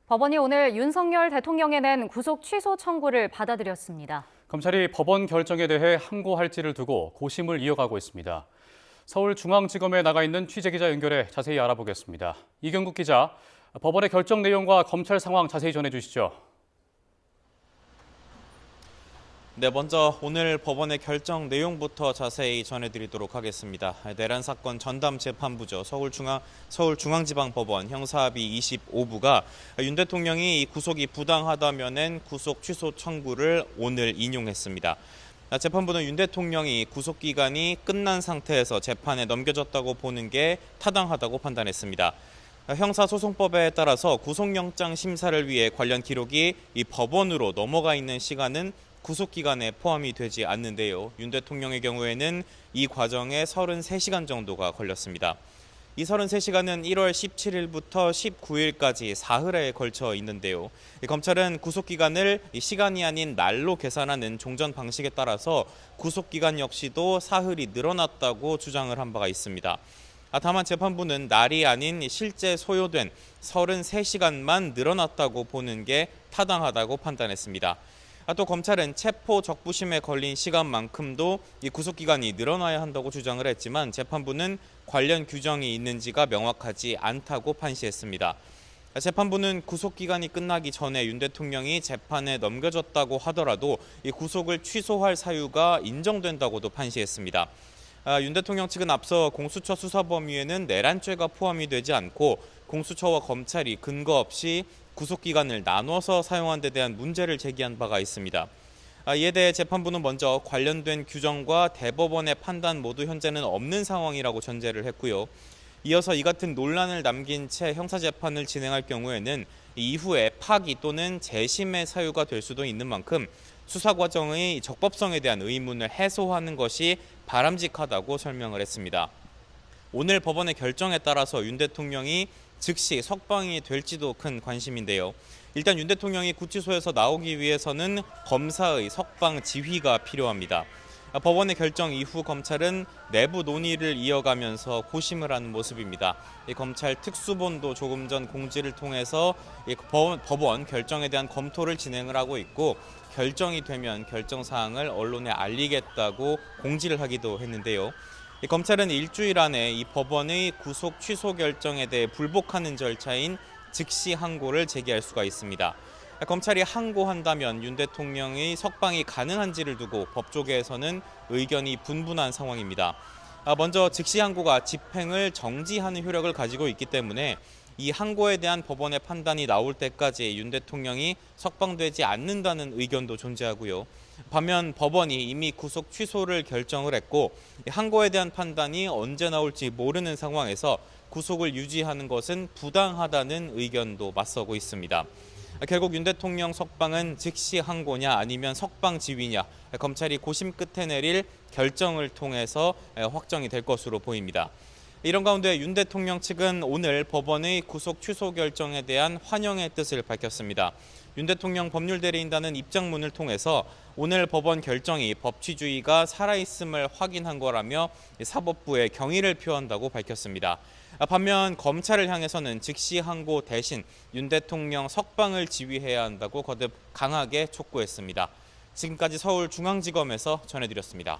법원이 오늘 윤석열 대통령에 낸 구속 취소 청구를 받아들였습니다. 검찰이 법원 결정에 대해 항고할지를 두고 고심을 이어가고 있습니다. 서울중앙지검에 나가 있는 취재기자 연결해 자세히 알아보겠습니다. 이경국 기자, 법원의 결정 내용과 검찰 상황 자세히 전해주시죠. 네, 먼저 오늘 법원의 결정 내용부터 자세히 전해드리도록 하겠습니다. 내란 사건 전담 재판부죠. 서울중앙지방법원 형사합의 25부가 윤 대통령이 이 구속이 부당하다며 낸 구속 취소 청구를 오늘 인용했습니다. 재판부는 윤 대통령이 구속기간이 끝난 상태에서 재판에 넘겨졌다고 보는 게 타당하다고 판단했습니다. 형사소송법에 따라서 구속영장 심사를 위해 관련 기록이 이 법원으로 넘어가 있는 시간은 구속기간에 포함이 되지 않는데요. 윤 대통령의 경우에는 이 과정에 33시간 정도가 걸렸습니다. 이 33시간은 1월 17일부터 19일까지 사흘에 걸쳐 있는데요. 검찰은 구속기간을 시간이 아닌 날로 계산하는 종전 방식에 따라서 구속기간 역시도 사흘이 늘어났다고 주장을 한 바가 있습니다. 다만 재판부는 날이 아닌 실제 소요된 33시간만 늘어났다고 보는 게 타당하다고 판단했습니다. 또 검찰은 체포 적부심에 걸린 시간만큼도 이 구속기간이 늘어나야 한다고 주장을 했지만 재판부는 관련 규정이 있는지가 명확하지 않다고 판시했습니다. 재판부는 구속기간이 끝나기 전에 윤 대통령이 재판에 넘겨졌다고 하더라도 이 구속을 취소할 사유가 인정된다고도 판시했습니다. 윤 대통령 측은 앞서 공수처 수사 범위에는 내란죄가 포함이 되지 않고 공수처와 검찰이 근거 없이 구속기간을 나눠서 사용한 데 대한 문제를 제기한 바가 있습니다. 이에 대해 재판부는 먼저 관련된 규정과 대법원의 판단 모두 현재는 없는 상황이라고 전제를 했고요. 이어서 이 같은 논란을 남긴 채 형사재판을 진행할 경우에는 이후에 파기 또는 재심의 사유가 될 수도 있는 만큼 수사 과정의 적법성에 대한 의문을 해소하는 것이 바람직하다고 설명을 했습니다. 오늘 법원의 결정에 따라서 윤 대통령이 즉시 석방이 될지도 큰 관심인데요. 일단 윤 대통령이 구치소에서 나오기 위해서는 검사의 석방 지휘가 필요합니다. 법원의 결정 이후 검찰은 내부 논의를 이어가면서 고심을 하는 모습입니다. 검찰 특수본도 조금 전 공지를 통해서 법원 결정에 대한 검토를 진행을 하고 있고 결정이 되면 결정 사항을 언론에 알리겠다고 공지를 하기도 했는데요. 검찰은 일주일 안에 이 법원의 구속 취소 결정에 대해 불복하는 절차인 즉시 항고를 제기할 수가 있습니다. 검찰이 항고한다면 윤 대통령의 석방이 가능한지를 두고 법조계에서는 의견이 분분한 상황입니다. 먼저 즉시 항고가 집행을 정지하는 효력을 가지고 있기 때문에 이 항고에 대한 법원의 판단이 나올 때까지 윤 대통령이 석방되지 않는다는 의견도 존재하고요. 반면 법원이 이미 구속 취소를 결정을 했고 항고에 대한 판단이 언제 나올지 모르는 상황에서 구속을 유지하는 것은 부당하다는 의견도 맞서고 있습니다. 결국 윤 대통령 석방은 즉시 항고냐 아니면 석방 지휘냐 검찰이 고심 끝에 내릴 결정을 통해서 확정이 될 것으로 보입니다. 이런 가운데 윤 대통령 측은 오늘 법원의 구속 취소 결정에 대한 환영의 뜻을 밝혔습니다. 윤 대통령 법률대리인단은 입장문을 통해서 오늘 법원 결정이 법치주의가 살아있음을 확인한 거라며 사법부에 경의를 표한다고 밝혔습니다. 반면 검찰을 향해서는 즉시 항고 대신 윤 대통령 석방을 지휘해야 한다고 거듭 강하게 촉구했습니다. 지금까지 서울중앙지검에서 전해드렸습니다.